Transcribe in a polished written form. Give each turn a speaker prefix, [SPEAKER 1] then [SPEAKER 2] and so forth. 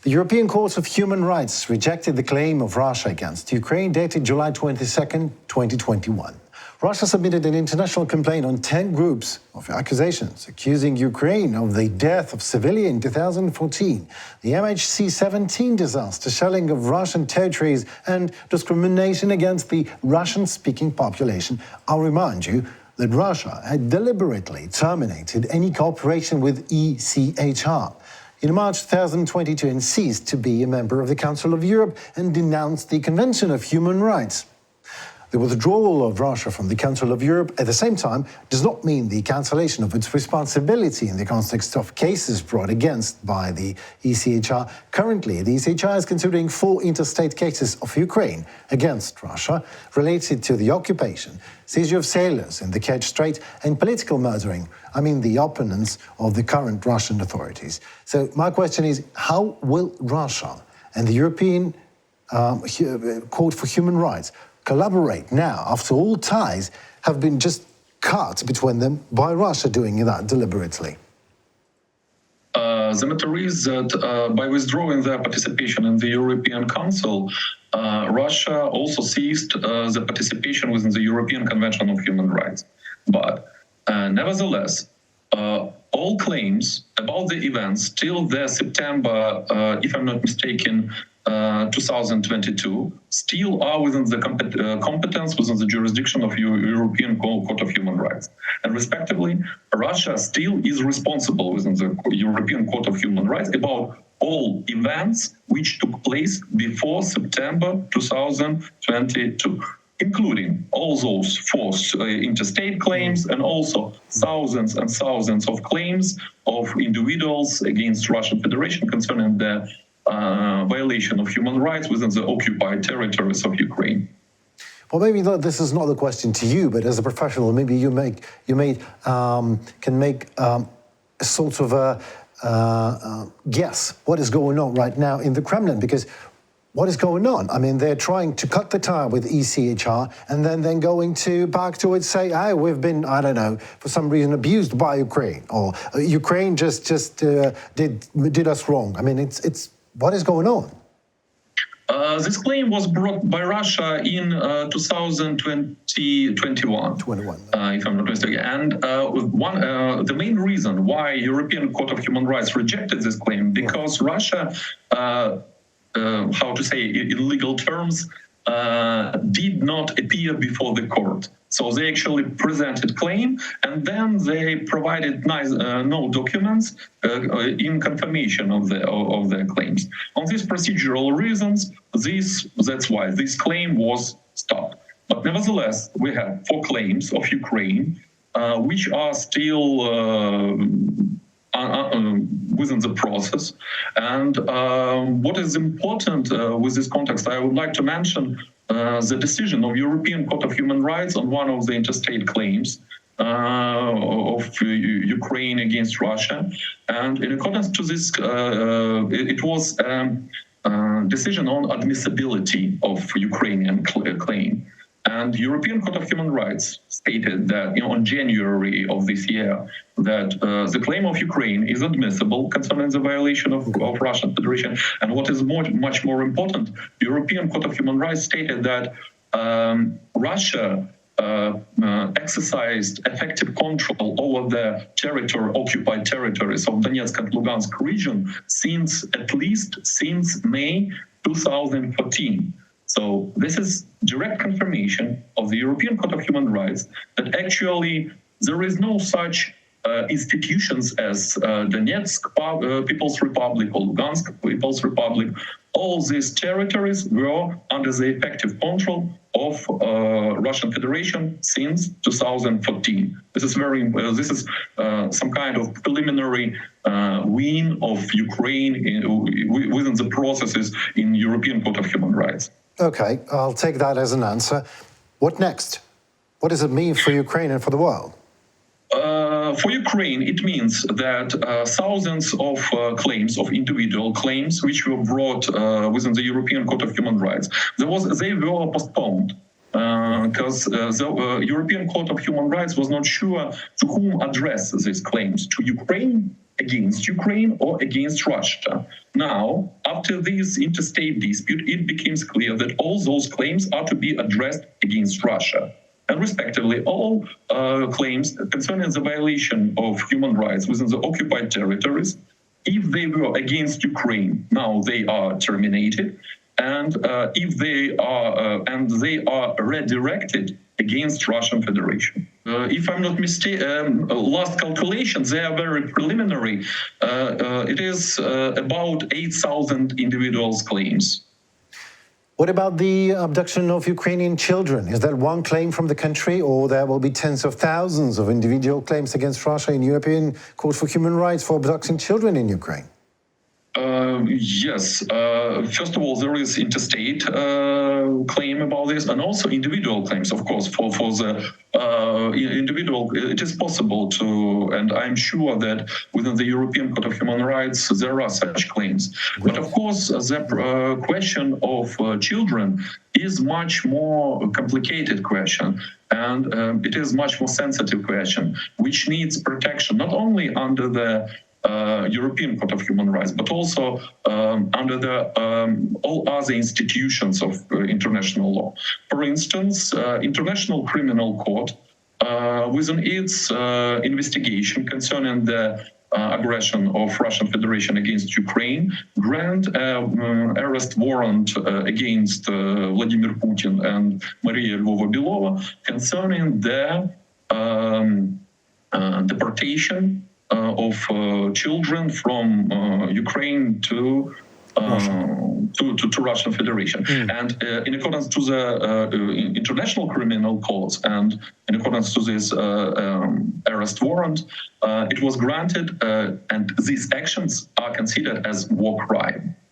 [SPEAKER 1] The European Court of Human Rights rejected the claim of Russia against Ukraine dated July 22nd, 2021. Russia submitted an international complaint on 10 groups of accusations accusing Ukraine of the death of civilians in 2014, the MH17 disaster, shelling of Russian territories, and discrimination against the Russian-speaking population. I'll remind you that Russia had deliberately terminated any cooperation with ECHR in March 2022 and ceased to be a member of the Council of Europe and denounced the Convention of Human Rights. The withdrawal of Russia from the Council of Europe at the same time does not mean the cancellation of its responsibility in the context of cases brought against by the ECHR. Currently, the ECHR is considering 4 interstate cases of Ukraine against Russia related to the occupation, seizure of sailors in the Kerch Strait, and political murdering, the opponents of the current Russian authorities. So my question is, how will Russia and the European Court for Human Rights collaborate now, after all ties have been just cut between them by Russia doing that deliberately?
[SPEAKER 2] The matter is that by withdrawing their participation in the European Council, Russia also ceased the participation within the European Convention of Human Rights. But nevertheless, all claims about the events till the September, if I'm not mistaken, 2022, still are within the competence, within the jurisdiction of European Court of Human Rights. And respectively, Russia still is responsible within the European Court of Human Rights about all events which took place before September 2022, including all those forced interstate claims and also thousands and thousands of claims of individuals against Russian Federation concerning the violation of human rights within the occupied territories of Ukraine.
[SPEAKER 1] Well, maybe this is not the question to you, but as a professional, maybe you can make a sort of a guess what is going on right now in the Kremlin, because what is going on? They're trying to cut the tie with ECHR and then going back to it, say, hey, we've been, I don't know, for some reason abused by Ukraine, or Ukraine just did us wrong. It's what is going on?
[SPEAKER 2] This claim was brought by Russia in 2021, if I'm not mistaken. And the main reason why European Court of Human Rights rejected this claim, because Russia, how to say in legal terms, did not appear before the court. So they actually presented claim, and then they provided no documents in confirmation of their claims. On these procedural reasons, that's why this claim was stopped. But nevertheless, we have 4 claims of Ukraine, which are still within the process. And what is important with this context, I would like to mention the decision of European Court of Human Rights on one of the interstate claims of Ukraine against Russia. And in accordance to this, it was a decision on admissibility of Ukrainian claim. And European Court of Human Rights stated that on January of this year that the claim of Ukraine is admissible concerning the violation of Russian Federation. And what is much more important, European Court of Human Rights stated that Russia exercised effective control over the occupied territories of Donetsk and Lugansk region at least since May 2014. So this is direct confirmation of the European Court of Human Rights that actually there is no such institutions as Donetsk People's Republic or Lugansk People's Republic. All these territories were under the effective control of Russian Federation since 2014. This is some kind of preliminary win of Ukraine within the processes in European Court of Human Rights.
[SPEAKER 1] Okay, I'll take that as an answer. What next? What does it mean for Ukraine and for the world?
[SPEAKER 2] For Ukraine, it means that thousands of claims, of individual claims, which were brought within the European Court of Human Rights, they were postponed because the European Court of Human Rights was not sure to whom address these claims, to Ukraine against Ukraine or against Russia. Now, after this interstate dispute, it became clear that all those claims are to be addressed against Russia. And respectively, all claims concerning the violation of human rights within the occupied territories, if they were against Ukraine, now they are terminated, and if they are redirected against Russian Federation. If I'm not mistaken, last calculations, they are very preliminary. It is about 8,000 individuals' claims.
[SPEAKER 1] What about the abduction of Ukrainian children? Is that one claim from the country, or there will be tens of thousands of individual claims against Russia in European Court for Human Rights for abducting children in Ukraine?
[SPEAKER 2] Yes. First of all, there is interstate claim about this, and also individual claims, of course. For the individual, it is possible to, and I'm sure that within the European Court of Human Rights, there are such claims. But of course, the question of children is much more complicated question, and it is much more sensitive question, which needs protection not only under the European Court of Human Rights, but also under the all other institutions of international law. For instance, International Criminal Court, within its investigation concerning the aggression of Russian Federation against Ukraine, grant arrest warrant against Vladimir Putin and Maria Lvova-Belova concerning the deportation of children from Ukraine to Russian Federation. And in accordance to the International Criminal Court and in accordance to this arrest warrant, it was granted, and these actions are considered as war crime.